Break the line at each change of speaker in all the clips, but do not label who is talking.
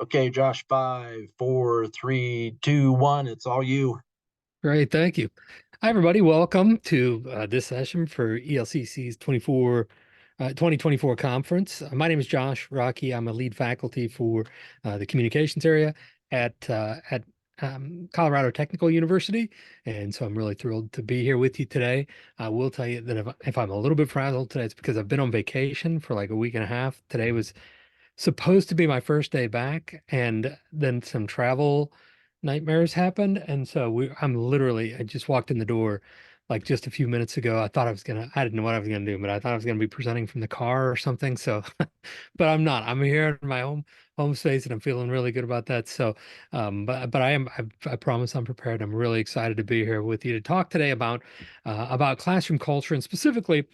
Okay, Josh, 5, 4, 3, 2, 1. It's all you.
Great, thank you. Hi, everybody. Welcome to this session for ELCC's 2024 conference. My name is Josh Rockey. I'm a lead faculty for the communications area at Colorado Technical University, and so I'm really thrilled to be here with you today. I will tell you that if I'm a little bit frazzled today, it's because I've been on vacation for like a week and a half. Today was supposed to be my first day back, and then some travel nightmares happened. And so I just walked in the door like just a few minutes ago. I didn't know what I was gonna do, but I thought I was gonna be presenting from the car or something. So, but I'm not. I'm here in my home space, and I'm feeling really good about that. So, but I promise I'm prepared. I'm really excited to be here with you to talk today about classroom culture, and specifically,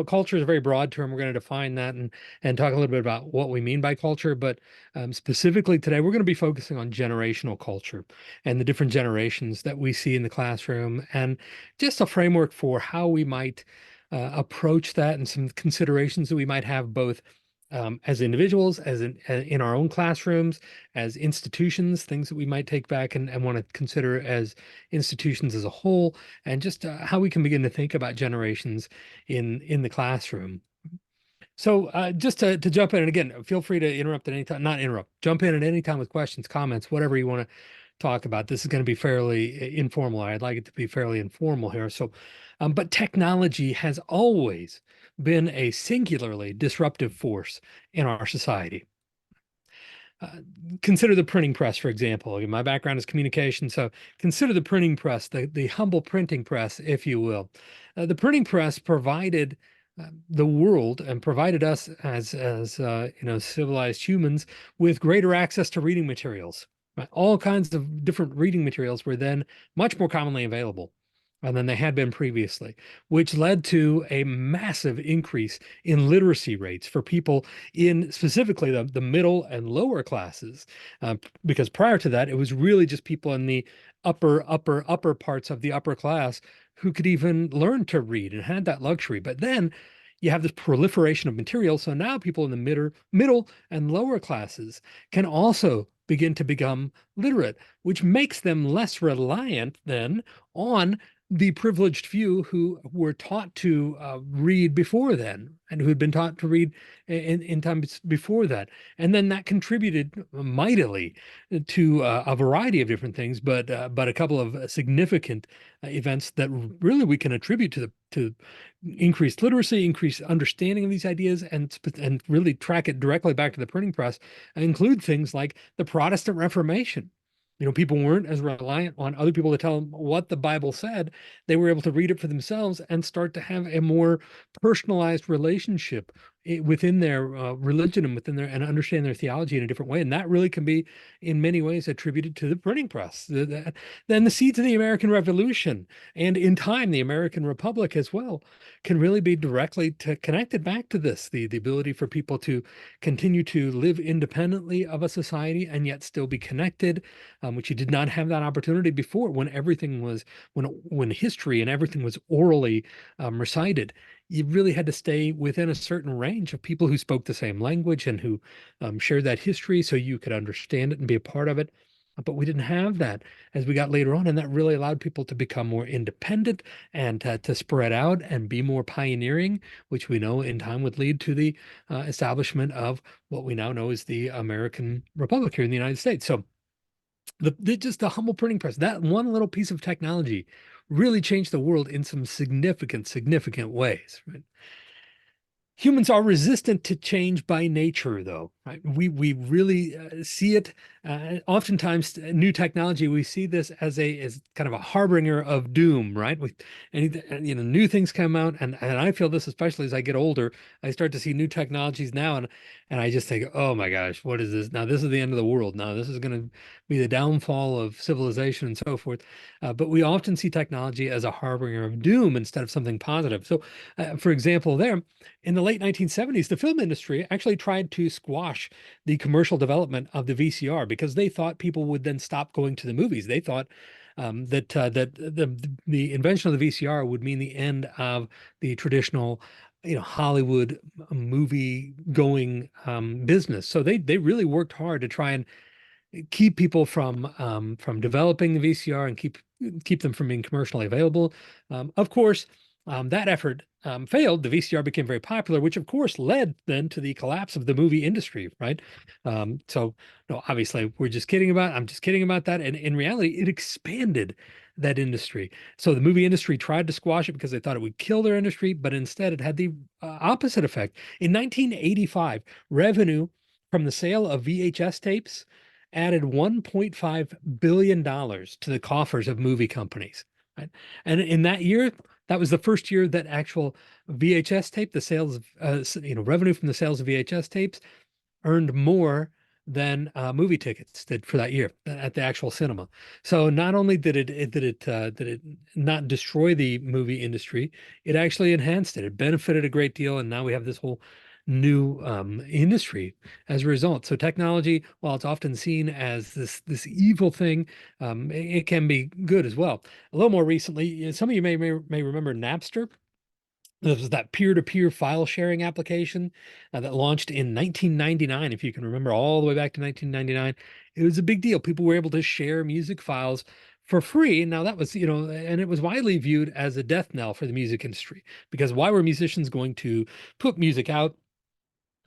culture is a very broad term. We're going to define that and talk a little bit about what we mean by culture. But specifically today, we're going to be focusing on generational culture and the different generations that we see in the classroom, and just a framework for how we might approach that, and some considerations that we might have both as individuals, in our own classrooms, as institutions, things that we might take back and want to consider as institutions as a whole, and just how we can begin to think about generations in the classroom. So just to jump in, and again, feel free to interrupt at any time, not interrupt, jump in at any time with questions, comments, whatever you want to talk about. This is going to be fairly informal. I'd like it to be fairly informal here. So, but technology has always been a singularly disruptive force in our society. Uh, Consider the printing press, for example. My background is communication, so consider the printing press, the humble printing press, if you will. The printing press provided the world and provided us as civilized humans with greater access to reading materials. Right? All kinds of different reading materials were then much more commonly available than they had been previously, which led to a massive increase in literacy rates for people in specifically the middle and lower classes. Because prior to that, it was really just people in the upper parts of the upper class who could even learn to read and had that luxury. But then you have this proliferation of material. So now people in the middle and lower classes can also begin to become literate, which makes them less reliant then on the privileged few who were taught to read before then, and who had been taught to read in times before that. And then that contributed mightily to a variety of different things, but a couple of significant events that really we can attribute to increased literacy, increased understanding of these ideas, and really track it directly back to the printing press, include things like the Protestant Reformation. People weren't as reliant on other people to tell them what the Bible said. They were able to read it for themselves and start to have a more personalized relationship within their religion and and understand their theology in a different way. And that really can be, in many ways, attributed to the printing press. Then the seeds of the American Revolution, and in time, the American Republic as well, can really be directly connected back to this, the ability for people to continue to live independently of a society and yet still be connected, which you did not have that opportunity before, when when history and everything was orally recited. You really had to stay within a certain range of people who spoke the same language and who shared that history, so you could understand it and be a part of it. But we didn't have that as we got later on, and that really allowed people to become more independent and to spread out and be more pioneering, which we know in time would lead to the establishment of what we now know as the American Republic here in the United States. So just the humble printing press, that one little piece of technology really changed the world in some significant ways, right? Humans are resistant to change by nature, though, right? We really see it. Oftentimes, new technology, we see this as kind of a harbinger of doom, right? New things come out, and I feel this especially as I get older. I start to see new technologies now, and I just think, oh my gosh, what is this? Now this is the end of the world. Now this is going to be the downfall of civilization and so forth. But we often see technology as a harbinger of doom instead of something positive. So, for example, there in the late 1970s, the film industry actually tried to squash the commercial development of the VCR because they thought people would then stop going to the movies. They thought that the invention of the VCR would mean the end of the traditional Hollywood movie going business. So they really worked hard to try and keep people from developing the VCR and keep them from being commercially available. Of course, that effort failed. The VCR became very popular, which of course led then to the collapse of the movie industry, right? So no, obviously I'm just kidding about that. And in reality, it expanded that industry. So the movie industry tried to squash it because they thought it would kill their industry, but instead it had the opposite effect. In 1985, revenue from the sale of VHS tapes added $1.5 billion to the coffers of movie companies. Right? And in that year, that was the first year that actual VHS tape, the sales of, revenue from the sales of VHS tapes earned more than movie tickets did for that year at the actual cinema. So not only did it not destroy the movie industry, it actually enhanced it. It benefited a great deal, and now we have this whole new industry as a result. So technology, while it's often seen as this evil thing, it can be good as well. A little more recently, some of you may remember Napster. This was that peer-to-peer file sharing application that launched in 1999. If you can remember all the way back to 1999, it was a big deal. People were able to share music files for free. Now that was, and it was widely viewed as a death knell for the music industry because why were musicians going to put music out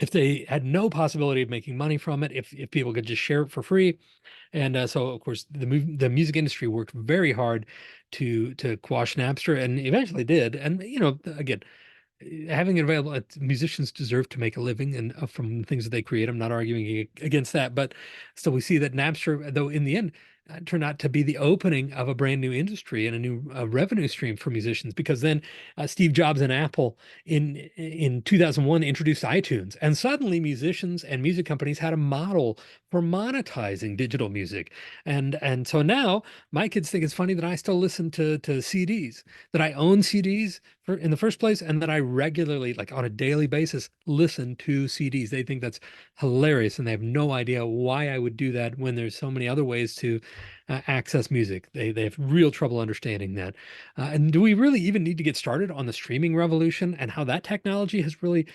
if they had no possibility of making money from it, if people could just share it for free? And so, of course, the music industry worked very hard to quash Napster, and eventually did. And again, having it available, musicians deserve to make a living and from the things that they create. I'm not arguing against that, but still, we see that Napster, though, in the end, turned out to be the opening of a brand new industry and a new revenue stream for musicians. Because then Steve Jobs and Apple in 2001 introduced iTunes, and suddenly musicians and music companies had a model for monetizing digital music. And so now my kids think it's funny that I still listen to CDs, that I own CDs in the first place, and that I regularly, like on a daily basis, listen to CDs. They think that's hilarious, and they have no idea why I would do that when there's so many other ways to access music. They have real trouble understanding that. And do we really even need to get started on the streaming revolution and how that technology has really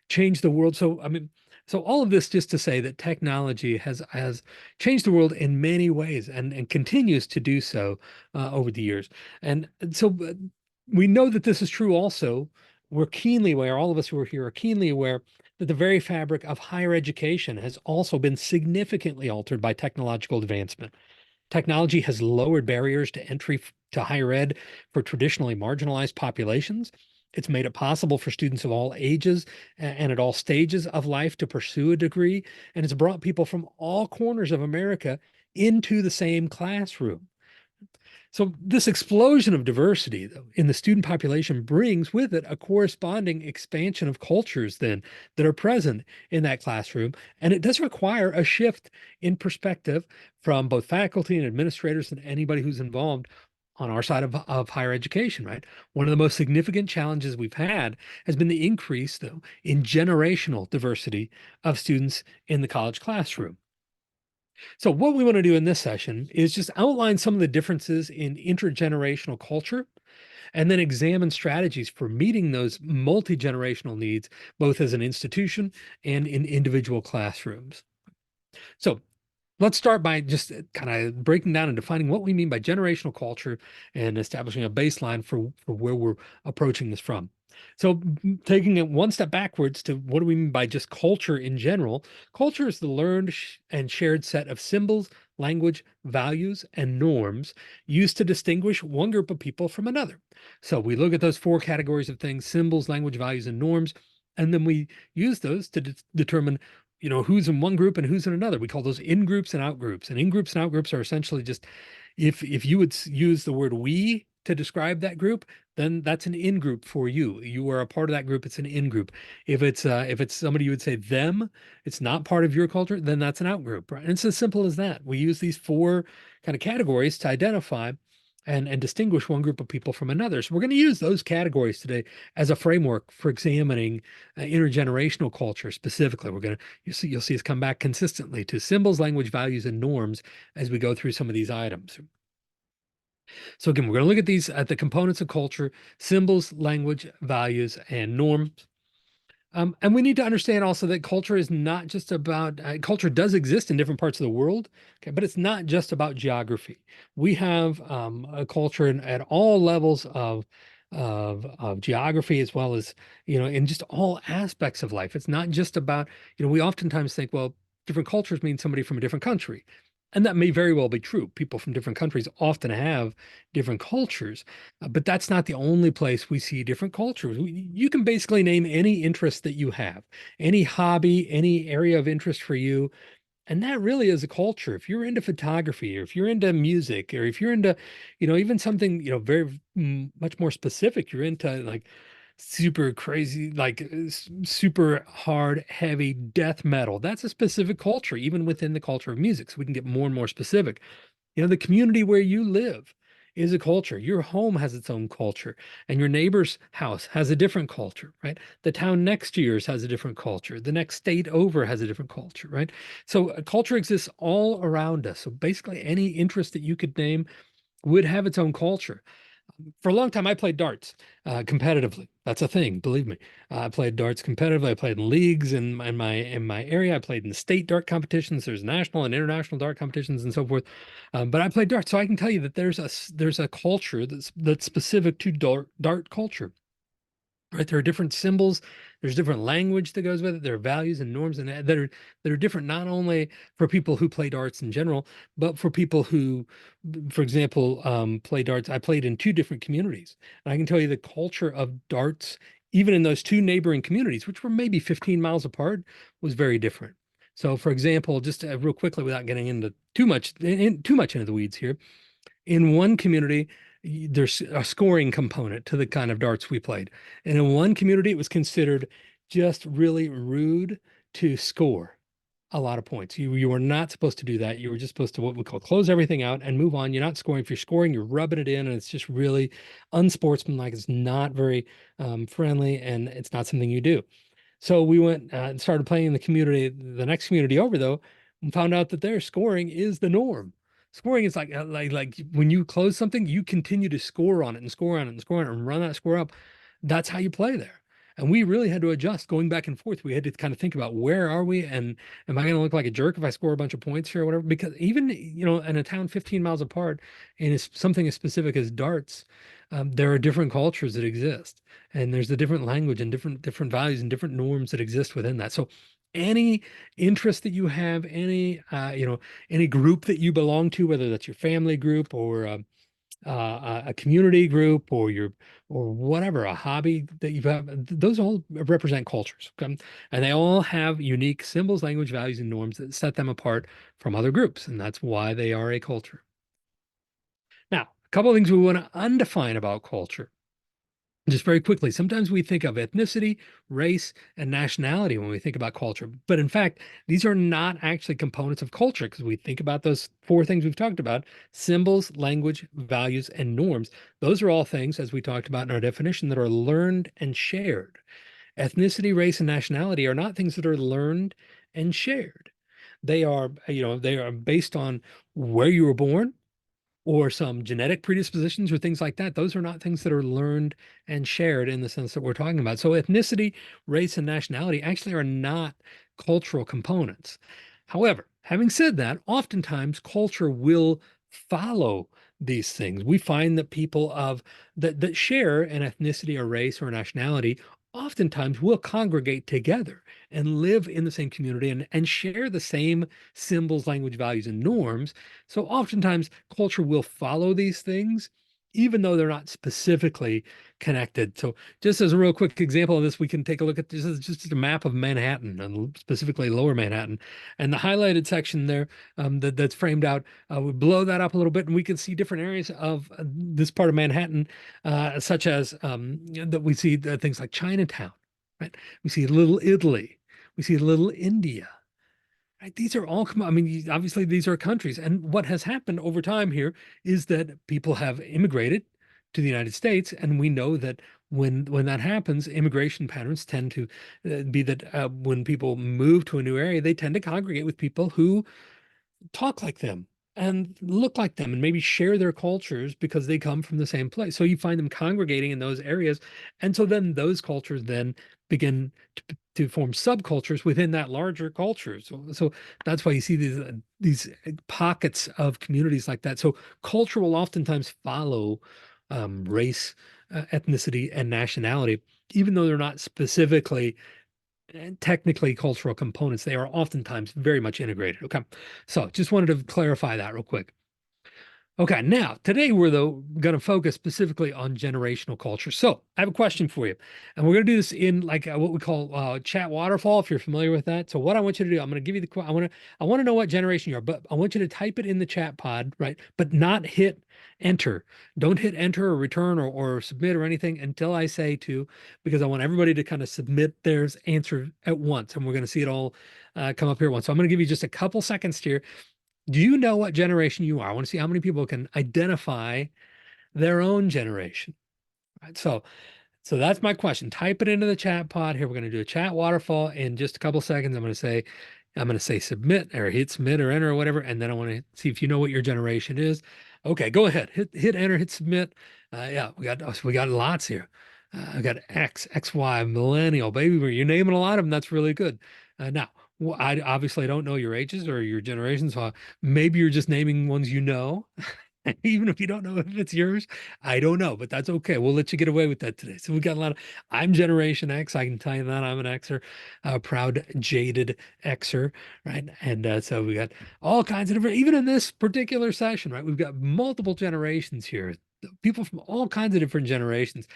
changed the world? So, I mean, so all of this just to say that technology has changed the world in many ways and continues to do so over the years. And so we know that this is true also. We're keenly aware, all of us who are here are keenly aware that the very fabric of higher education has also been significantly altered by technological advancement. Technology has lowered barriers to entry to higher ed for traditionally marginalized populations. It's made it possible for students of all ages and at all stages of life to pursue a degree, and it's brought people from all corners of America into the same classroom. So this explosion of diversity, though, in the student population brings with it a corresponding expansion of cultures then that are present in that classroom. And it does require a shift in perspective from both faculty and administrators and anybody who's involved on our side of higher education, right? One of the most significant challenges we've had has been the increase, though, in generational diversity of students in the college classroom. So what we want to do in this session is just outline some of the differences in intergenerational culture and then examine strategies for meeting those multi-generational needs, both as an institution and in individual classrooms. So let's start by just kind of breaking down and defining what we mean by generational culture and establishing a baseline for where we're approaching this from. So, taking it one step backwards to what do we mean by just culture in general? Culture is the learned and shared set of symbols, language, values, and norms used to distinguish one group of people from another. So, we look at those four categories of things: symbols, language, values, and norms. And then we use those to determine who's in one group and who's in another. We call those in groups and out groups. And in groups and out groups are essentially just if you would use the word we to describe that group, then that's an in group for you. You are a part of that group. It's an in group. If it's somebody you would say them, it's not part of your culture, then that's an out group, right? And it's as simple as that. We use these four kind of categories to identify and distinguish one group of people from another. So we're going to use those categories today as a framework for examining intergenerational culture specifically. You'll see us come back consistently to symbols, language, values, and norms as we go through some of these items. So again, we're going to look at the components of culture: symbols, language, values, and norms. And we need to understand also that culture is not just about culture does exist in different parts of the world, okay, but it's not just about geography. We have a culture at all levels of geography as well as in just all aspects of life. It's not just about we oftentimes think, well, different cultures mean somebody from a different country. And that may very well be true. People from different countries often have different cultures, but that's not the only place we see different cultures. You can basically name any interest that you have, any hobby, any area of interest for you, and that really is a culture. If you're into photography, or if you're into music, or if you're into, even something, very much more specific, you're into like super crazy, like super hard, heavy death metal. That's a specific culture, even within the culture of music. So we can get more and more specific. The community where you live is a culture. Your home has its own culture, and your neighbor's house has a different culture, right? The town next to yours has a different culture. The next state over has a different culture, right? So culture exists all around us. So basically, any interest that you could name would have its own culture. For a long time, I played darts competitively. That's a thing, believe me. I played darts competitively. I played in leagues in my area. I played in the state dart competitions. There's national and international dart competitions and so forth. But I played darts, so I can tell you that there's a culture that's specific to dart culture. Right, there are different symbols. There's different language that goes with it. There are values and norms and that are different not only for people who play darts in general, but for people who, for example, play darts. I played in two different communities, and I can tell you the culture of darts, even in those two neighboring communities, which were maybe 15 miles apart, was very different. So, for example, just real quickly, without getting into too much into the weeds here, in one community, there's a scoring component to the kind of darts we played. And in one community, it was considered just really rude to score a lot of points. You were not supposed to do that. You were just supposed to what we call close everything out and move on. You're not scoring. If you're scoring, you're rubbing it in, and it's just really unsportsmanlike. It's not very friendly, and it's not something you do. So we went and started playing in the next community over though, and found out that their scoring is the norm. Scoring is like when you close something, you continue to score on it and score on it and score on it and run that score up. That's how you play there. And we really had to adjust going back and forth. We had to kind of think about where are we and am I going to look like a jerk if I score a bunch of points here or whatever? Because even, in a town 15 miles apart, and it's something as specific as darts, there are different cultures that exist, and there's a different language and different values and different norms that exist within that. So any interest that you have, any group that you belong to, whether that's your family group or a community group or whatever, a hobby that you've had, those all represent cultures. Okay? And they all have unique symbols, language, values, and norms that set them apart from other groups. And that's why they are a culture. Now, a couple of things we want to undefine about culture. Just very quickly, sometimes we think of ethnicity, race, and nationality when we think about culture. But in fact, these are not actually components of culture because we think about those four things we've talked about: symbols, language, values, and norms. Those are all things, as we talked about in our definition, that are learned and shared. Ethnicity, race, and nationality are not things that are learned and shared. They are based on where you were born, or some genetic predispositions or things like that. Those are not things that are learned and shared in the sense that we're talking about. So ethnicity, race, and nationality actually are not cultural components. However, having said that, oftentimes culture will follow these things. We find that people of that share an ethnicity or race or nationality oftentimes will congregate together and live in the same community and share the same symbols, language, values, and norms. So oftentimes culture will follow these things, even though they're not specifically connected. So just as a real quick example of this, we can take a look at this is just a map of Manhattan and specifically Lower Manhattan. And the highlighted section there that's framed out, we blow that up a little bit and we can see different areas of this part of Manhattan, such as that we see things like Chinatown, right? We see Little Italy. We see Little India. Right? These are all, I mean, obviously these are countries. And what has happened over time here is that people have immigrated to the United States. And we know that when that happens, immigration patterns tend to be that when people move to a new area, they tend to congregate with people who talk like them and look like them and maybe share their cultures because they come from the same place. So you find them congregating in those areas. And so then those cultures then begin to form subcultures within that larger culture. So that's why you see these pockets of communities like that. So culture will oftentimes follow race, ethnicity, and nationality, even though they're not specifically and technically cultural components. They are oftentimes very much integrated. Okay. So just wanted to clarify that real quick. Okay, now today we're though going to focus specifically on generational culture. So I have a question for you, and we're going to do this in like what we call chat waterfall. If you're familiar with that, so what I want you to do, I'm going to give you the I want to know what generation you are, but I want you to type it in the chat pod, right? But not hit enter. Don't hit enter or return or submit or anything until I say to, because I want everybody to kind of submit their answer at once, and we're going to see it all come up here at once. So I'm going to give you just a couple seconds here. Do you know what generation you are? I want to see how many people can identify their own generation. Right. So that's my question. Type it into the chat pod here. We're going to do a chat waterfall in just a couple seconds. I'm going to say submit or hit submit or enter or whatever, and then I want to see if you know what your generation is. Okay, go ahead. Hit enter, hit submit. Yeah, we got lots here. I got X, XY, millennial, baby boomer. You're naming a lot of them. That's really good. Now, I obviously don't know your ages or your generations, so maybe you're just naming ones you know. Even if you don't know if it's yours, I don't know, but that's okay. We'll let you get away with that today. So we got a lot of, I'm Generation X. I can tell you that I'm an Xer, a proud, jaded Xer, right? And so we got all kinds of different, even in this particular session, right? We've got multiple generations here, people from all kinds of different generations.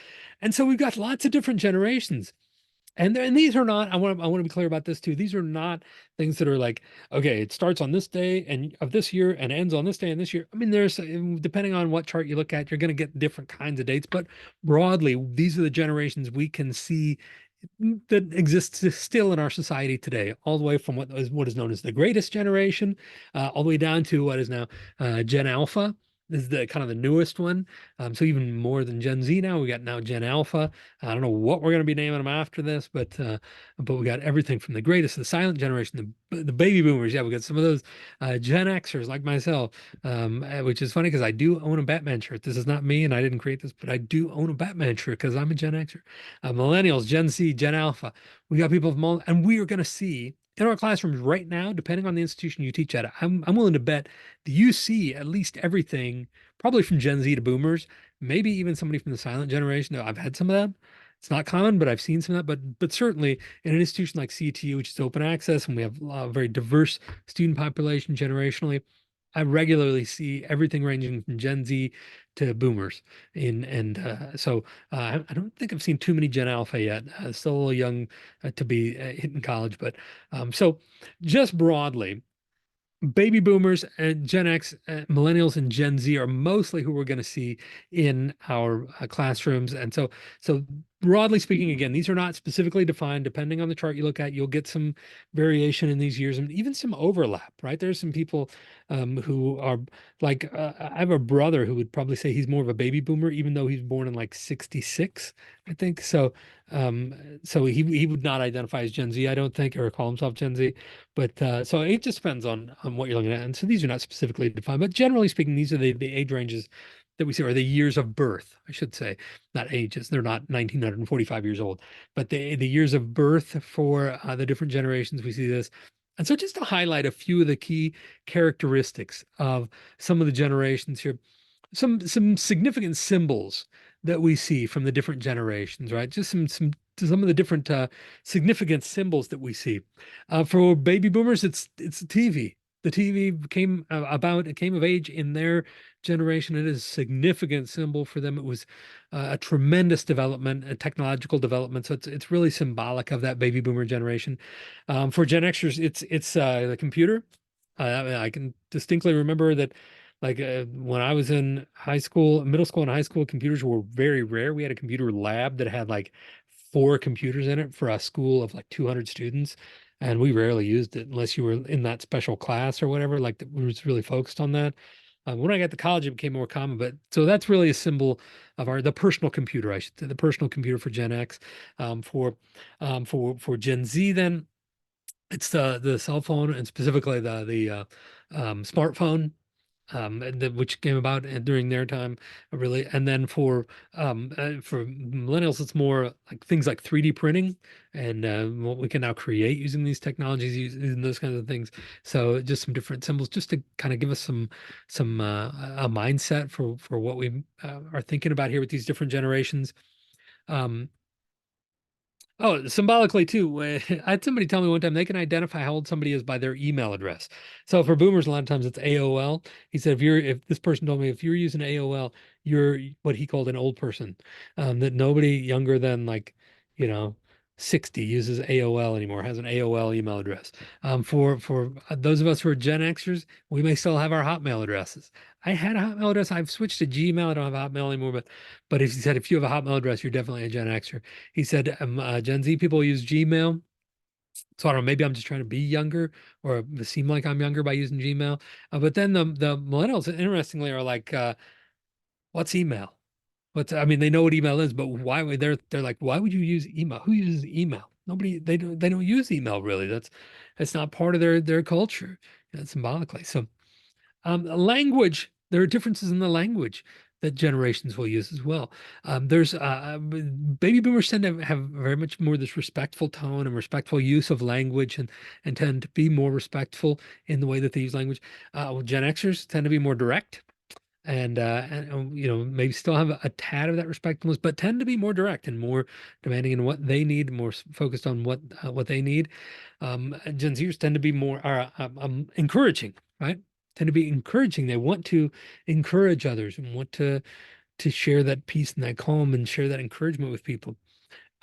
And so we've got lots of different generations. And these are not, I want to be clear about this too. These are not things that are like, okay, it starts on this day and of this year and ends on this day and this year. I mean, there's depending on what chart you look at, you're going to get different kinds of dates, but broadly, these are the generations we can see that exists still in our society today, all the way from what is known as the greatest generation, all the way down to what is now Gen Alpha. This is the kind of the newest one. So even more than Gen Z now, we got now Gen Alpha. I don't know what we're going to be naming them after this, but we got everything from the greatest, the silent generation, the baby boomers. Yeah, we got some of those Gen Xers like myself, which is funny because I do own a Batman shirt. This is not me, and I didn't create this, but I do own a Batman shirt because I'm a Gen Xer. Millennials, Gen Z, Gen Alpha. We got people from all, and we are going to see in our classrooms right now, depending on the institution you teach at, I'm willing to bet that you see at least everything, probably from Gen Z to boomers, maybe even somebody from the silent generation. I've had some of that. It's not common, but I've seen some of that. But certainly in an institution like CTU, which is open access, and we have a very diverse student population generationally, I regularly see everything ranging from Gen Z to boomers. I don't think I've seen too many Gen Alpha yet. Still a little young to be hitting college, but so just broadly, baby boomers and Gen X, millennials and Gen Z are mostly who we're going to see in our classrooms. And so broadly speaking, again, these are not specifically defined. Depending on the chart you look at, you'll get some variation in these years and even some overlap, right? There's some people who are like, I have a brother who would probably say he's more of a baby boomer, even though he's born in like 66, I think. So he would not identify as Gen Z, I don't think, or call himself Gen Z. But so it just depends on what you're looking at. And so these are not specifically defined, but generally speaking, these are the age ranges that we see, or the years of birth, I should say, not ages. They're not 1945 years old, but the years of birth for the different generations. We see this. And so just to highlight a few of the key characteristics of some of the generations here, some significant symbols that we see from the different generations, right? Just some of the different significant symbols that we see. For baby boomers, it's the TV. The TV came about, it came of age in their generation. It is a significant symbol for them. It was a tremendous development, a technological development. So it's really symbolic of that baby boomer generation. For Gen Xers, it's the computer. I can distinctly remember that like when I was in high school, middle school and high school, computers were very rare. We had a computer lab that had like four computers in it for a school of like 200 students. And we rarely used it unless you were in that special class or whatever, like that was really focused on that. When I got to college, it became more common. But so that's really a symbol of the personal computer, I should say, the personal computer for Gen X. For Gen Z, then it's the cell phone and specifically the smartphone. which came about during their time, really. And then for millennials, it's more like things like 3D printing and what we can now create using these technologies, using those kinds of things. So just some different symbols, just to kind of give us some a mindset for what we are thinking about here with these different generations. Um, Oh, symbolically too. I had somebody tell me one time they can identify how old somebody is by their email address. So for boomers, a lot of times it's AOL. He said if this person told me if you're using AOL, you're what he called an old person. That nobody younger than like, you know, 60 uses AOL anymore, has an AOL email address. For those of us who are Gen Xers, we may still have our Hotmail addresses. I had a Hotmail address. I've switched to Gmail. I don't have Hotmail anymore, but if he said if you have a Hotmail address, you're definitely a Gen Xer. He said Gen Z people use Gmail. So I don't know, maybe I'm just trying to be younger or seem like I'm younger by using Gmail. But then the millennials, interestingly, are like, what's email? I mean, they know what email is, but why would they're like, why would you use email? Who uses email? Nobody, they don't use email really. That's not part of their culture, symbolically. So language, there are differences in the language that generations will use as well. There's baby boomers tend to have very much more this respectful tone and respectful use of language and tend to be more respectful in the way that they use language. Gen Xers tend to be more direct and maybe still have a tad of that respectfulness, but tend to be more direct and more demanding in what they need, more focused on what they need. Gen Zers tend to be more encouraging, right? Tend to be encouraging. They want to encourage others and want to share that peace and that calm and share that encouragement with people.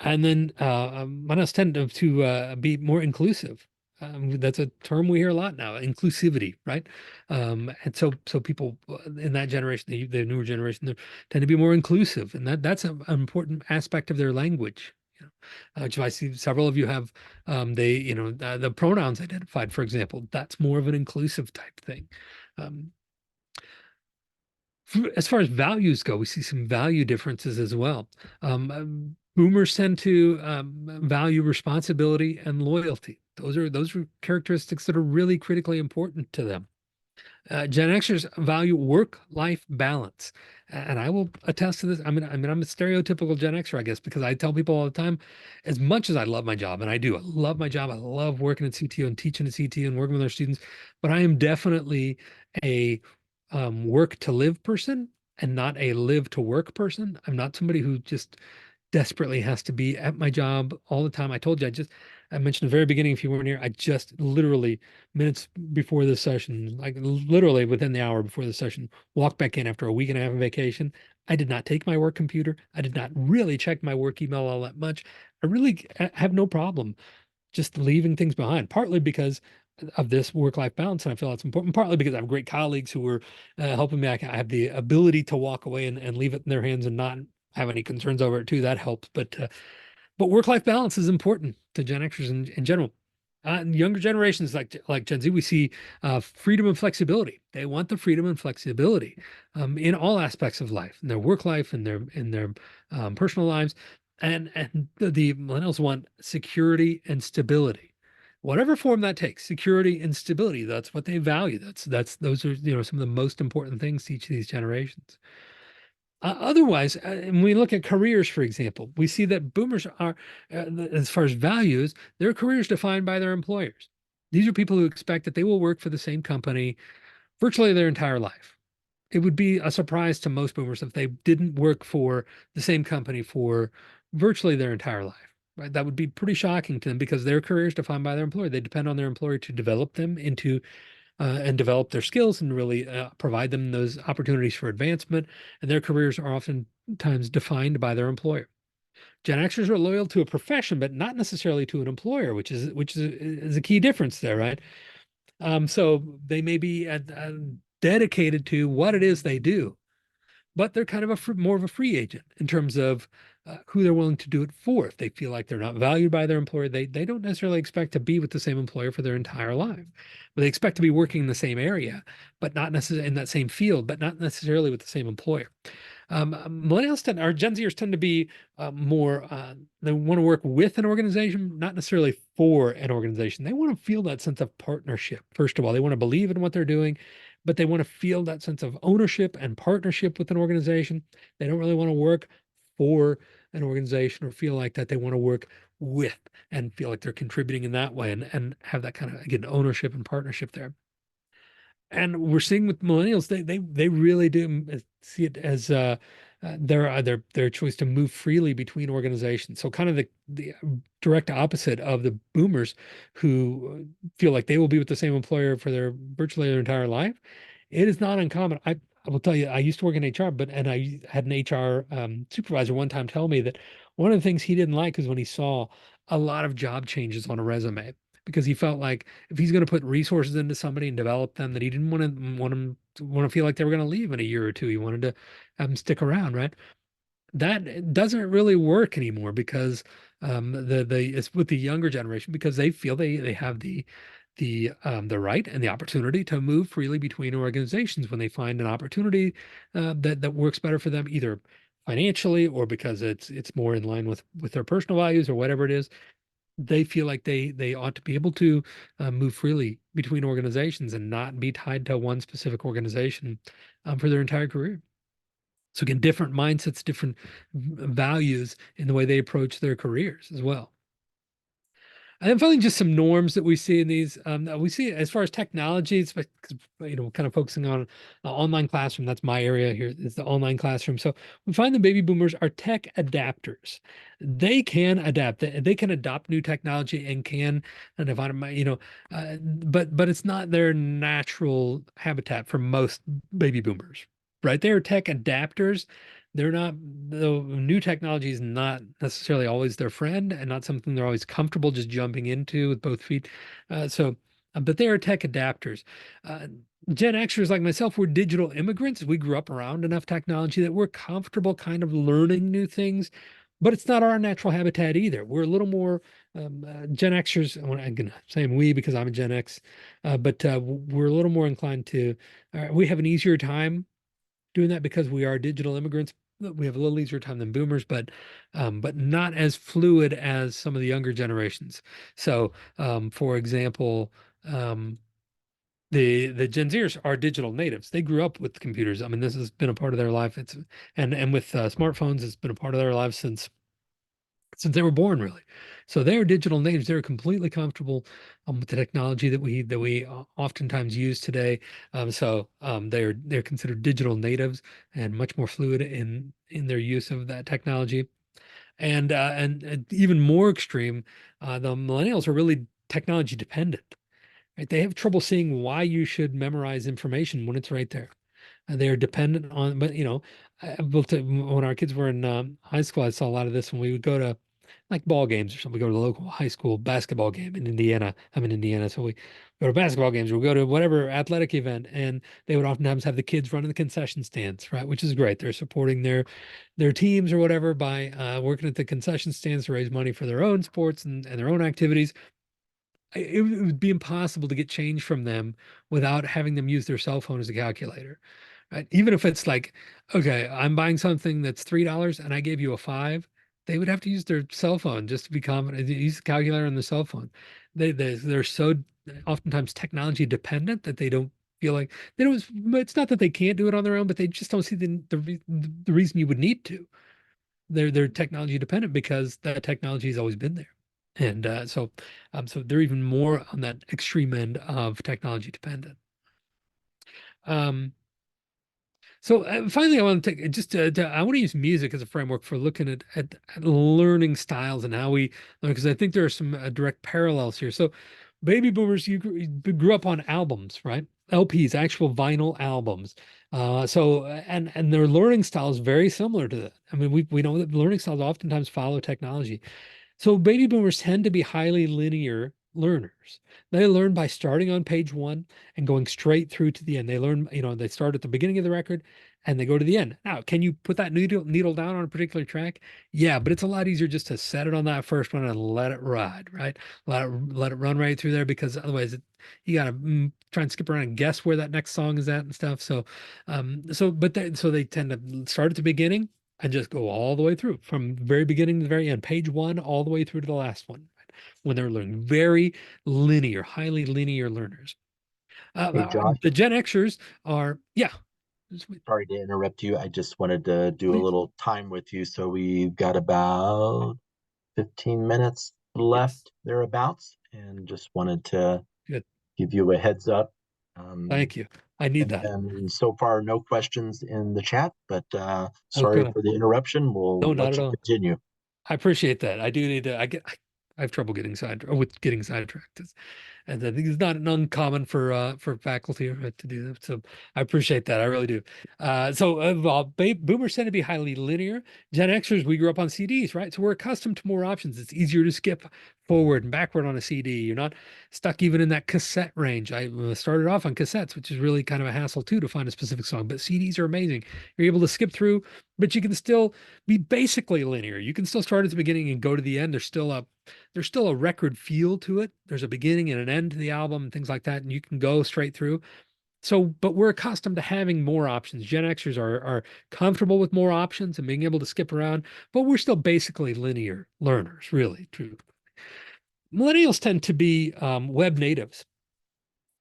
And then millennials tend to be more inclusive. That's a term we hear a lot now, inclusivity, right? And so people in that generation, the newer generation, they tend to be more inclusive, and that's an important aspect of their language. Which I see several of you have, the pronouns identified, for example. That's more of an inclusive type thing. Um, as far as values go, we see some value differences as well. Boomers tend to value responsibility and loyalty. Those are characteristics that are really critically important to them. Gen Xers value work-life balance, and I will attest to this. I'm a stereotypical Gen Xer, I guess, because I tell people all the time, as much as I love my job, and I do, I love my job. I love working at CTO and teaching at CTO and working with our students, but I am definitely a work to live person and not a live to work person. I'm not somebody who just desperately has to be at my job all the time. I told you, I mentioned at the very beginning, if you weren't here, I just literally minutes before the session, like literally within the hour before the session, walked back in after a week and a half of vacation. I did not take my work computer. I did not really check my work email all that much. I really have no problem just leaving things behind, partly because of this work-life balance, and I feel that's important. Partly because I have great colleagues who are helping me. I have the ability to walk away and leave it in their hands and not have any concerns over it too. That helps. But work-life balance is important to Gen Xers in general. And younger generations like Gen Z, we see freedom and flexibility. They want the freedom and flexibility in all aspects of life, in their work life, in their personal lives, and the millennials want security and stability, whatever form that takes. Security and stability. That's what they value. Those are some of the most important things to each of these generations. Otherwise, when we look at careers, for example, we see that boomers are, as far as values, their careers defined by their employers. These are people who expect that they will work for the same company virtually their entire life. It would be a surprise to most boomers if they didn't work for the same company for virtually their entire life. Right? That would be pretty shocking to them because their career is defined by their employer. They depend on their employer to develop them into and develop their skills and really provide them those opportunities for advancement. And their careers are oftentimes defined by their employer. Gen Xers are loyal to a profession, but not necessarily to an employer, which is a key difference there, right? So they may be dedicated to what it is they do, but they're kind of more of a free agent in terms of who they're willing to do it for. If they feel like they're not valued by their employer, they don't necessarily expect to be with the same employer for their entire life. But they expect to be working in the same area, but not necessarily in that same field, but not necessarily with the same employer. Millennials tend, or Gen Zers tend to be more, they want to work with an organization, not necessarily for an organization. They want to feel that sense of partnership. First of all, they want to believe in what they're doing, but they want to feel that sense of ownership and partnership with an organization. They don't really want to work for an organization or feel like that. They want to work with and feel like they're contributing in that way and have that kind of, again, ownership and partnership there. And we're seeing with millennials, they really do see it as their choice to move freely between organizations. So kind of the direct opposite of the boomers who feel like they will be with the same employer for their virtually their entire life. It is not uncommon. I will tell you, I used to work in HR, and I had an HR supervisor one time tell me that one of the things he didn't like is when he saw a lot of job changes on a resume because he felt like if he's going to put resources into somebody and develop them, that he didn't want to feel like they were going to leave in a year or two. He wanted to have them stick around, right? That doesn't really work anymore because the it's with the younger generation because they feel they have the right and the opportunity to move freely between organizations when they find an opportunity that works better for them, either financially or because it's more in line with their personal values or whatever it is. They feel like they ought to be able to move freely between organizations and not be tied to one specific organization for their entire career. So again, different mindsets, different values in the way they approach their careers as well. And then finally, just some norms that we see in these. That we see as far as technology, it's kind of focusing on online classroom. That's my area here. Is the online classroom. So we find the baby boomers are tech adapters. They can adapt. They can adopt new technology and can, and if I'm, but it's not their natural habitat for most baby boomers, right? They are tech adapters. They're not, the new technology is not necessarily always their friend and not something they're always comfortable just jumping into with both feet. But they are tech adapters. Uh, Gen Xers like myself, we're digital immigrants. We grew up around enough technology that we're comfortable kind of learning new things, but it's not our natural habitat either. We're a little more Gen Xers. I'm gonna say we because I'm a Gen X, but we're a little more inclined to. We have an easier time doing that because we are digital immigrants. We have a little easier time than boomers, but not as fluid as some of the younger generations. So, for example, um, the Gen Zers are digital natives. They grew up with computers. I mean, this has been a part of their life. It's and with smartphones, it's been a part of their lives since they were born, really. So they're digital natives. They're completely comfortable with the technology that we oftentimes use today. They're considered digital natives and much more fluid in their use of that technology. And even more extreme, the millennials are really technology dependent. Right? They have trouble seeing why you should memorize information when it's right there. They're dependent on, but when our kids were in high school, I saw a lot of this when we would go to like ball games or something. We go to the local high school basketball game in Indiana. I'm in Indiana, so we go to basketball games. We go to whatever athletic event, and they would oftentimes have the kids running the concession stands, right? Which is great. They're supporting their teams or whatever by working at the concession stands to raise money for their own sports and their own activities. It would be impossible to get change from them without having them use their cell phone as a calculator. Right? Even if it's like, okay, I'm buying something that's $3 and I gave you a five, they would have to use their cell phone just to be confident. Use the calculator on the cell phone. They're so oftentimes technology dependent that they don't feel like they don't. It's not that they can't do it on their own, but they just don't see the reason you would need to. They're technology dependent because that technology has always been there. And so they're even more on that extreme end of technology dependent. Um, so finally, I want to take I want to use music as a framework for looking at learning styles and how we learn, because I think there are some direct parallels here. So, baby boomers, you grew up on albums, right? LPs, actual vinyl albums. And their learning style is very similar to that. I mean, we know that learning styles oftentimes follow technology. So baby boomers tend to be highly linear learners. They learn by starting on page one and going straight through to the end. They learn, they start at the beginning of the record and they go to the end. Now, can you put that needle down on a particular track? Yeah, but it's a lot easier just to set it on that first one and let it ride, right? Let it run right through there because otherwise you gotta try and skip around and guess where that next song is at and stuff. So they tend to start at the beginning and just go all the way through from the very beginning to the very end, page one all the way through to the last one. Right? When they're learning very linear, highly linear learners.
Hey, Josh,
The Gen Xers are, yeah, sweet,
sorry to interrupt you. I just wanted to do a
please,
little time with you. So we've got about 15 minutes
yes,
left thereabouts, and just wanted to
good.
give you a heads up. Um,
Thank you. I need that.
and so far, no questions in the chat, but sorry
Okay.
for the interruption.
No,
We'll
not
let
at
you
all.
continue.
I appreciate that. I do need to. I have trouble getting with getting sidetracked, and I think it's not uncommon for faculty to do that. So I appreciate that. I really do. Boomers tend to be highly linear. Gen Xers, we grew up on CDs, right? So we're accustomed to more options. It's easier to skip forward and backward on a CD. You're not stuck even in that cassette range. I started off on cassettes, which is really kind of a hassle too to find a specific song. But CDs are amazing. You're able to skip through, but you can still be basically linear. You can still start at the beginning and go to the end. There's still a record feel to it. There's a beginning and an end to the album and things like that, and you can go straight through. So, but we're accustomed to having more options. Gen Xers are comfortable with more options and being able to skip around, but we're still basically linear learners, really. True. Millennials tend to be web natives.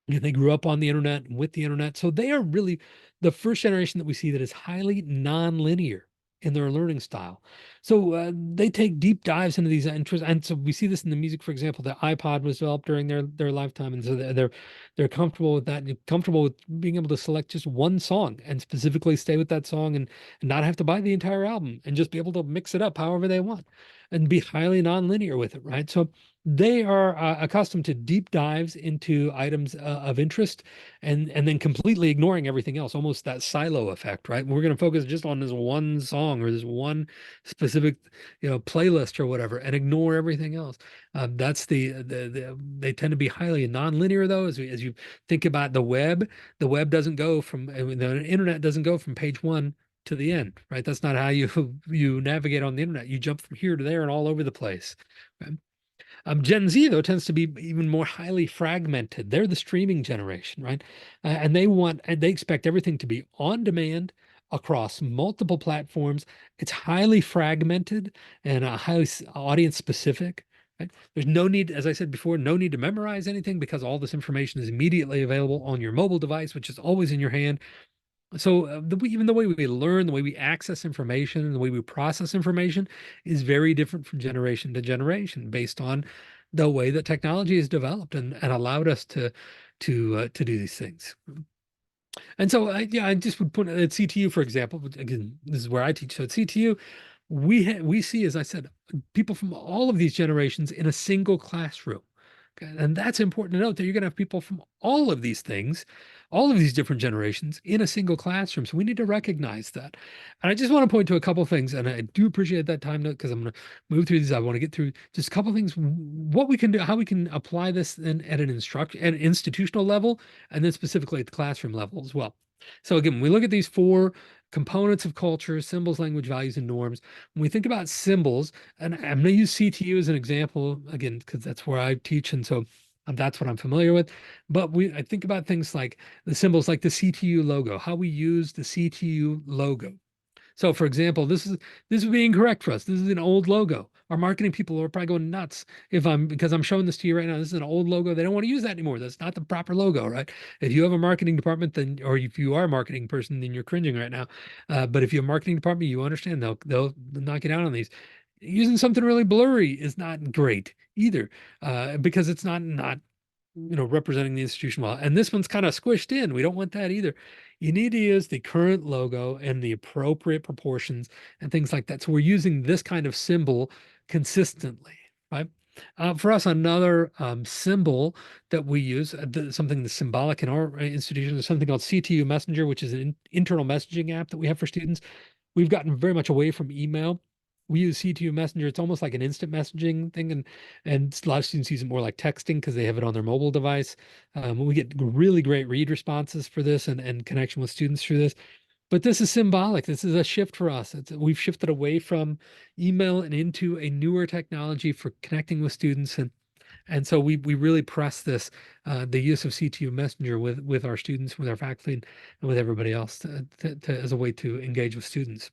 They grew up on the internet and with the internet. So they are really the first generation that we see that is highly nonlinear in their learning style. So they take deep dives into these interests. And so we see this in the music, for example, the iPod was developed during their lifetime. And so they're comfortable with that and comfortable with being able to select just one song and specifically stay with that song and not have to buy the entire album and just be able to mix it up however they want and be highly nonlinear with it, right? So they are accustomed to deep dives into items of interest and then completely ignoring everything else, almost that silo effect, right? We're going to focus just on this one song or this one specific, playlist or whatever and ignore everything else. That's they tend to be highly nonlinear though. As you think about the web doesn't go from, I mean, the internet doesn't go from page one to the end, right? That's not how you navigate on the internet. You jump from here to there and all over the place. Right? Gen Z, though, tends to be even more highly fragmented. They're the streaming generation, right? And they expect everything to be on demand across multiple platforms. It's highly fragmented and highly audience specific. Right? There's no need, as I said before, no need to memorize anything because all this information is immediately available on your mobile device, which is always in your hand. So even the way we learn, the way we access information, and the way we process information is very different from generation to generation based on the way that technology has developed and allowed us to do these things. And so, yeah, I just would put at CTU, for example, but again, this is where I teach. So at CTU, we see, as I said, people from all of these generations in a single classroom. Okay, and that's important to note that you're going to have people from all of these things, all of these different generations in a single classroom. So we need to recognize that. And I just want to point to a couple of things, and I do appreciate that time note because I'm going to move through these. I want to get through just a couple of things, what we can do, how we can apply this at an institutional level, and then specifically at the classroom level as well. So again, we look at these four components of culture, symbols, language, values, and norms. When we think about symbols, and I'm going to use CTU as an example again, because that's where I teach. And so that's what I'm familiar with. But I think about things like the symbols like the CTU logo, how we use the CTU logo. So, for example, this would be incorrect for us. This is an old logo. Our marketing people are probably going nuts because I'm showing this to you right now. This is an old logo. They don't want to use that anymore. That's not the proper logo, right? If you have a marketing department, then or if you are a marketing person, then you're cringing right now. But if you have a marketing department, you understand they'll knock you down on these. Using something really blurry is not great either, because it's not representing the institution well. And this one's kind of squished in. We don't want that either. You need to use the current logo and the appropriate proportions and things like that. So we're using this kind of symbol consistently, right? For us, another symbol that we use, something that's symbolic in our institution, is something called CTU Messenger, which is an internal messaging app that we have for students. We've gotten very much away from email. We use C2 Messenger. It's almost like an instant messaging thing, and a lot of students use it more like texting because they have it on their mobile device. We get really great read responses for this and connection with students through this. But this is symbolic. This is a shift for us. We've shifted away from email and into a newer technology for connecting with students, and so we really press this the use of CTU Messenger with our students, with our faculty, and with everybody else as a way to engage with students.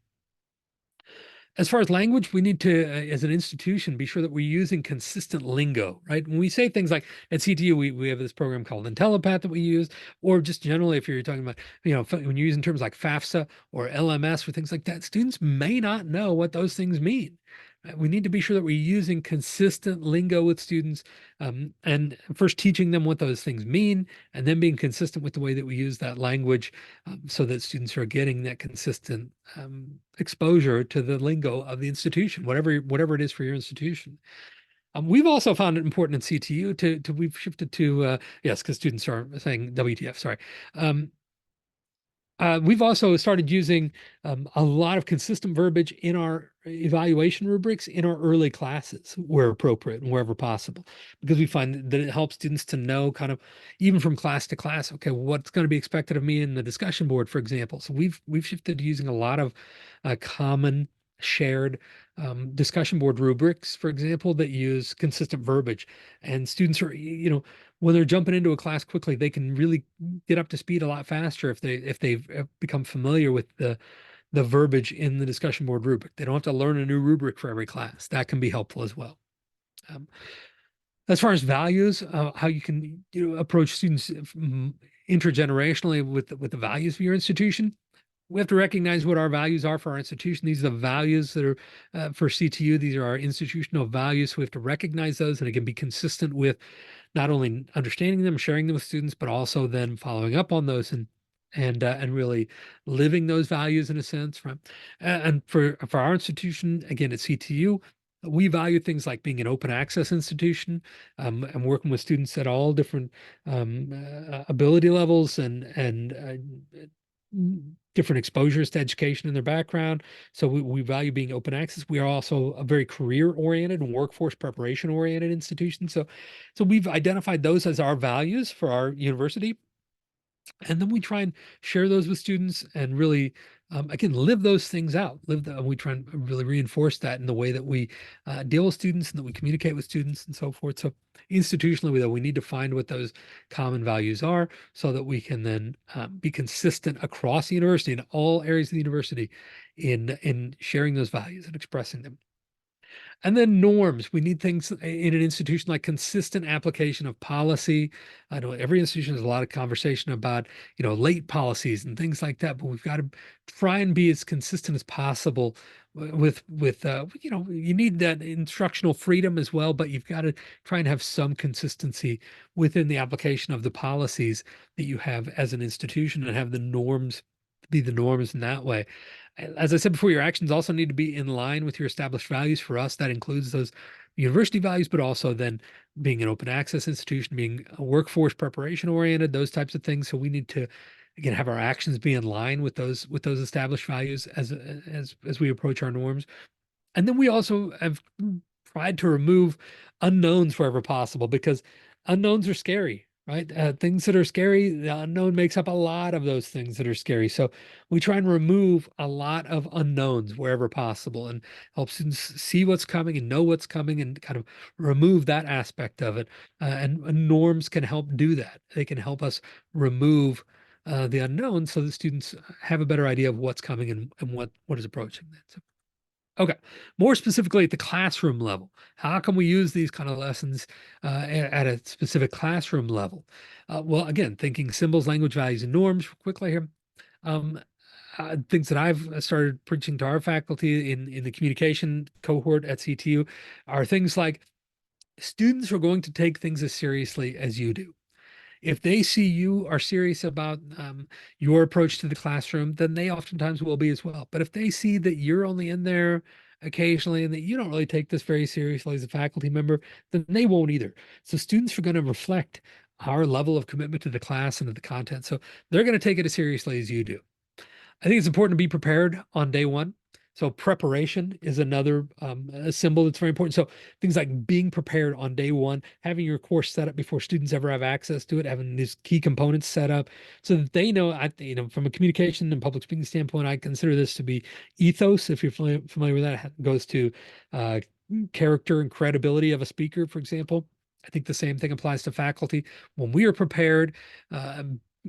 As far as language, we need to, as an institution, be sure that we're using consistent lingo, right? When we say things like at CTU, we have this program called IntelliPath that we use, or just generally, if you're talking about, when you're using terms like FAFSA or LMS or things like that, students may not know what those things mean. We need to be sure that we're using consistent lingo with students, and first teaching them what those things mean, and then being consistent with the way that we use that language, so that students are getting that consistent exposure to the lingo of the institution, whatever it is for your institution. We've also found it important in CTU to we've shifted to yes, because students are saying WTF, sorry. We've also started using a lot of consistent verbiage in our evaluation rubrics in our early classes where appropriate and wherever possible, because we find that it helps students to know kind of even from class to class, okay, what's going to be expected of me in the discussion board, for example. So we've shifted to using a lot of common shared discussion board rubrics, for example, that use consistent verbiage. And students are, when they're jumping into a class quickly, they can really get up to speed a lot faster if they've become familiar with the verbiage in the discussion board rubric. They don't have to learn a new rubric for every class. That can be helpful as well. Um, as far as values, how you can approach students intergenerationally with the values of your institution. We have to recognize what our values are for our institution. These are the values that are for CTU. These are our institutional values. So we have to recognize those, and it can be consistent with not only understanding them, sharing them with students, but also then following up on those and really living those values in a sense. From and for our institution, again at CTU, we value things like being an open access institution, and working with students at all different ability levels and different exposures to education in their background. So we value being open access. We are also a very career oriented and workforce preparation oriented institution. So we've identified those as our values for our university. And then we try and share those with students and really, again, live those things out. We try and really reinforce that in the way that we deal with students and that we communicate with students and so forth. So institutionally, though, we need to find what those common values are so that we can then be consistent across the university in all areas of the university in sharing those values and expressing them. And then norms. We need things in an institution like consistent application of policy. I know every institution has a lot of conversation about, late policies and things like that, but we've got to try and be as consistent as possible with you need that instructional freedom as well, but you've got to try and have some consistency within the application of the policies that you have as an institution and have the norms be the norms in that way. As I said before, your actions also need to be in line with your established values. For us, that includes those university values, but also then being an open access institution, being a workforce preparation oriented, those types of things. So we need to, again, have our actions be in line with those established values as we approach our norms. And then we also have tried to remove unknowns wherever possible because unknowns are scary, right? Things that are scary, the unknown makes up a lot of those things that are scary. So we try and remove a lot of unknowns wherever possible and help students see what's coming and know what's coming and kind of remove that aspect of it. And norms can help do that. They can help us remove the unknown so that students have a better idea of what's coming and what is approaching them. So, okay, more specifically at the classroom level, how can we use these kind of lessons at a specific classroom level? Well, again, thinking symbols, language, values, and norms quickly here. Um, Things that I've started preaching to our faculty in the communication cohort at CTU are things like students are going to take things as seriously as you do. If they see you are serious about your approach to the classroom, then they oftentimes will be as well. But if they see that you're only in there occasionally and that you don't really take this very seriously as a faculty member, then they won't either. So students are going to reflect our level of commitment to the class and to the content. So they're going to take it as seriously as you do. I think it's important to be prepared on day one. So preparation is another a symbol that's very important. So things like being prepared on day one, having your course set up before students ever have access to it, having these key components set up so that they know, from a communication and public speaking standpoint, I consider this to be ethos. If you're familiar with that, it goes to uh, character and credibility of a speaker, for example. I think the same thing applies to faculty. When we are prepared uh,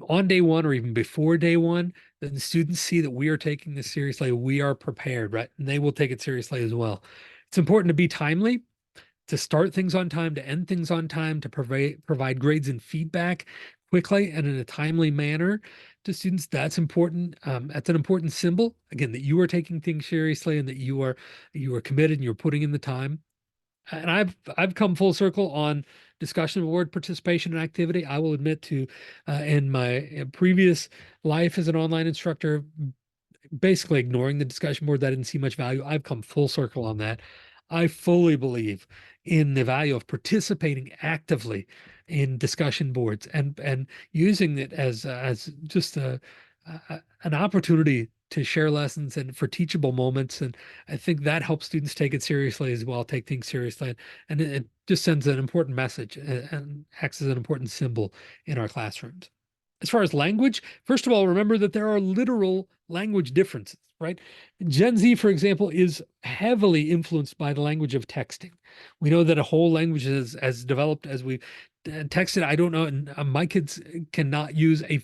on day one or even before day one, then the students see that we are taking this seriously. We are prepared, right? And they will take it seriously as well. It's important to be timely, to start things on time, to end things on time, to provide grades and feedback quickly and in a timely manner to students. That's important. That's an important symbol, again, that you are taking things seriously and that you are committed and you're putting in the time. And I've come full circle on discussion board participation and activity. I will admit to, in my previous life as an online instructor, basically ignoring the discussion board. That I didn't see much value. I've come full circle on that. I fully believe in the value of participating actively in discussion boards and using it as just an opportunity to share lessons and for teachable moments. And I think that helps students take it seriously as well, take things seriously. And it just sends an important message and acts as an important symbol in our classrooms. As far as language, first of all, remember that there are literal language differences, right? Gen Z, for example, is heavily influenced by the language of texting. We know that a whole language has developed as we texted. I don't know, and my kids cannot use a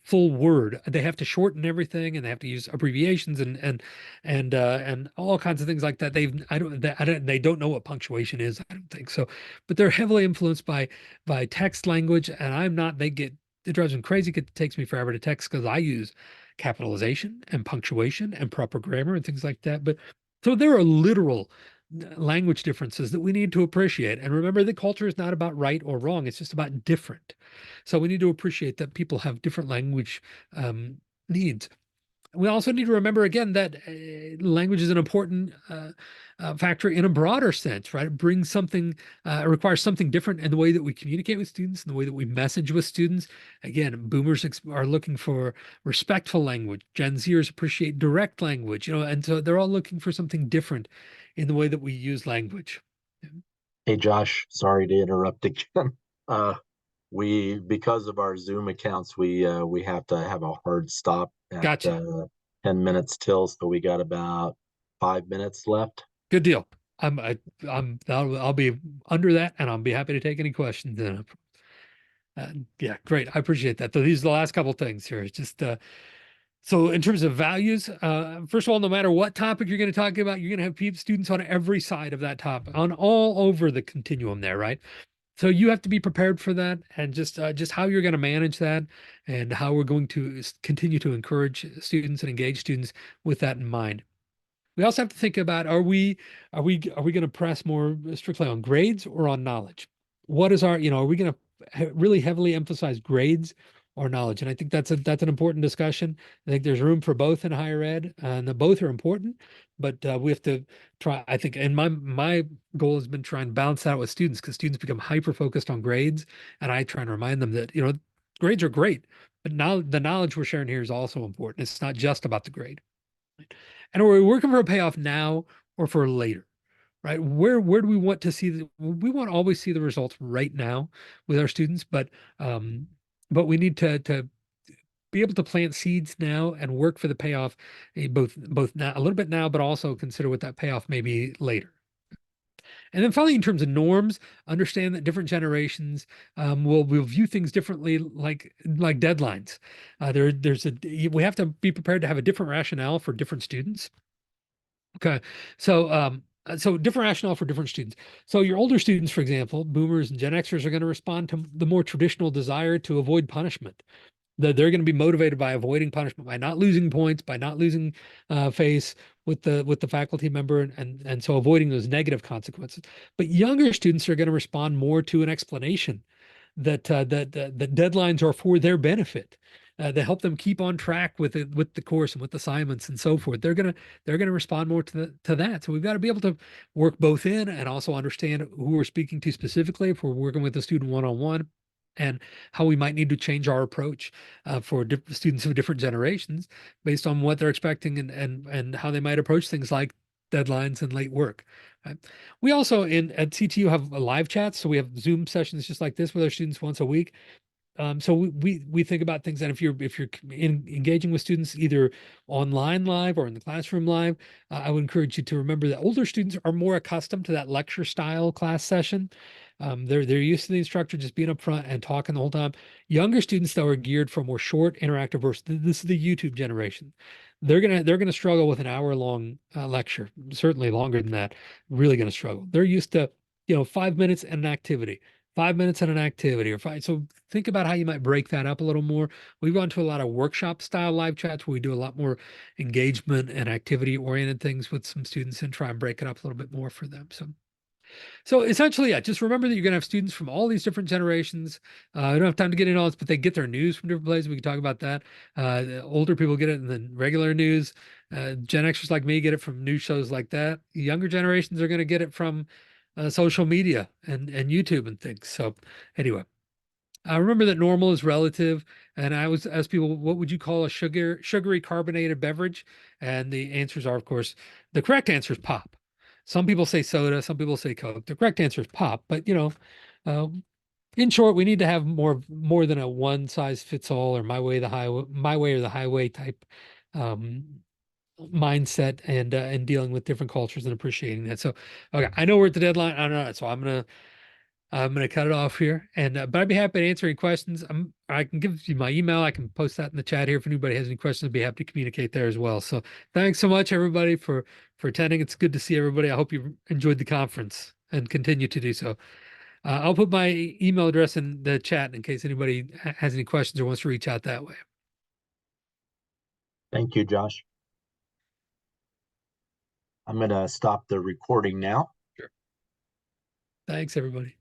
full word. They have to shorten everything, and they have to use abbreviations and all kinds of things like that. They don't know what punctuation is. I don't think so, but they're heavily influenced by text language, and I'm not. They get it drives me crazy. It takes me forever to text because I use capitalization and punctuation and proper grammar and things like that. But so there are literal language differences that we need to appreciate. And remember that culture is not about right or wrong. It's just about different. So we need to appreciate that people have different language needs. We also need to remember again that language is an important factor in a broader sense, right? It brings something, requires something different in the way that we communicate with students, in the way that we message with students. Again, boomers are looking for respectful language. Gen Zers appreciate direct language, and so they're all looking for something different in the way that we use language.
Hey Josh, sorry to interrupt again. Uh, we because of our Zoom accounts, we have to have a hard stop at
Gotcha.
10 minutes till, so we got about 5 minutes left.
Good deal. I'll be under that, and I'll be happy to take any questions. Then, yeah, great. I appreciate that. So these are the last couple things here. It's just so in terms of values, first of all, no matter what topic you're going to talk about, you're going to have students on every side of that topic, on all over the continuum there, right? So you have to be prepared for that, and just how you're going to manage that, and how we're going to continue to encourage students and engage students with that in mind. We also have to think about, are we going to press more strictly on grades or on knowledge? What is are we going to really heavily emphasize grades or knowledge? And I think that's an important discussion. I think there's room for both in higher ed, and both are important, but we have to try. I think, and my goal has been trying to balance that out with students, because students become hyper focused on grades, and I try and remind them that grades are great, but now the knowledge we're sharing here is also important. It's not just about the grade. And are we working for a payoff now or for later? Right? Where do we want to see we want to always see the results right now with our students, but we need to be able to plant seeds now and work for the payoff, both now a little bit now, but also consider what that payoff may be later. And then finally, in terms of norms, understand that different generations will view things differently, like deadlines. We have to be prepared to have a different rationale for different students. Okay, so different rationale for different students. So your older students, for example, boomers and Gen Xers, are going to respond to the more traditional desire to avoid punishment. They're going to be motivated by avoiding punishment, by not losing points, by not losing face with the faculty member, and so avoiding those negative consequences. But younger students are going to respond more to an explanation that deadlines are for their benefit. To help them keep on track with the course and with assignments and so forth. They're gonna respond more to that. So we've got to be able to work both in and also understand who we're speaking to specifically if we're working with a student one-on-one. and how we might need to change our approach for students of different generations based on what they're expecting and how they might approach things like deadlines and late work. Right? We also in at CTU have a live chat, so we have Zoom sessions just like this with our students once a week. So we think about things that if you're engaging with students either online live or in the classroom live, I would encourage you to remember that older students are more accustomed to that lecture style class session. They're used to the instructor just being up front and talking the whole time. Younger students though are geared for more short interactive versus this is the YouTube generation. They're gonna struggle with an hour long lecture, certainly longer than that. Really gonna struggle. They're used to 5 minutes and an activity. 5 minutes and an activity or five. So think about how you might break that up a little more. We've gone to a lot of workshop style live chats where we do a lot more engagement and activity oriented things with some students and try and break it up a little bit more for them. So essentially, yeah, just remember that you're going to have students from all these different generations. I don't have time to get into all this, but they get their news from different places. We can talk about that. The older people get it in the regular news. Gen Xers like me get it from news shows like that. Younger generations are going to get it from social media and YouTube and things. So anyway, remember that normal is relative. And I always ask people, what would you call a sugary carbonated beverage? And the answers are, of course, the correct answer is pop. Some people say soda, some people say Coke. The correct answer is pop. But uh, in short, we need to have more than a one size fits all or my way or the highway type um, mindset and dealing with different cultures and appreciating that. So, okay, I know we're at the deadline. I don't know, so I'm gonna cut it off here, and but I'd be happy to answer any questions. I can give you my email. I can post that in the chat here if anybody has any questions. I'd be happy to communicate there as well. So thanks so much, everybody, for attending. It's good to see everybody. I hope you enjoyed the conference and continue to do so. I'll put my email address in the chat in case anybody has any questions or wants to reach out that way.
Thank you, Josh. I'm going to stop the recording now.
Sure. Thanks, everybody.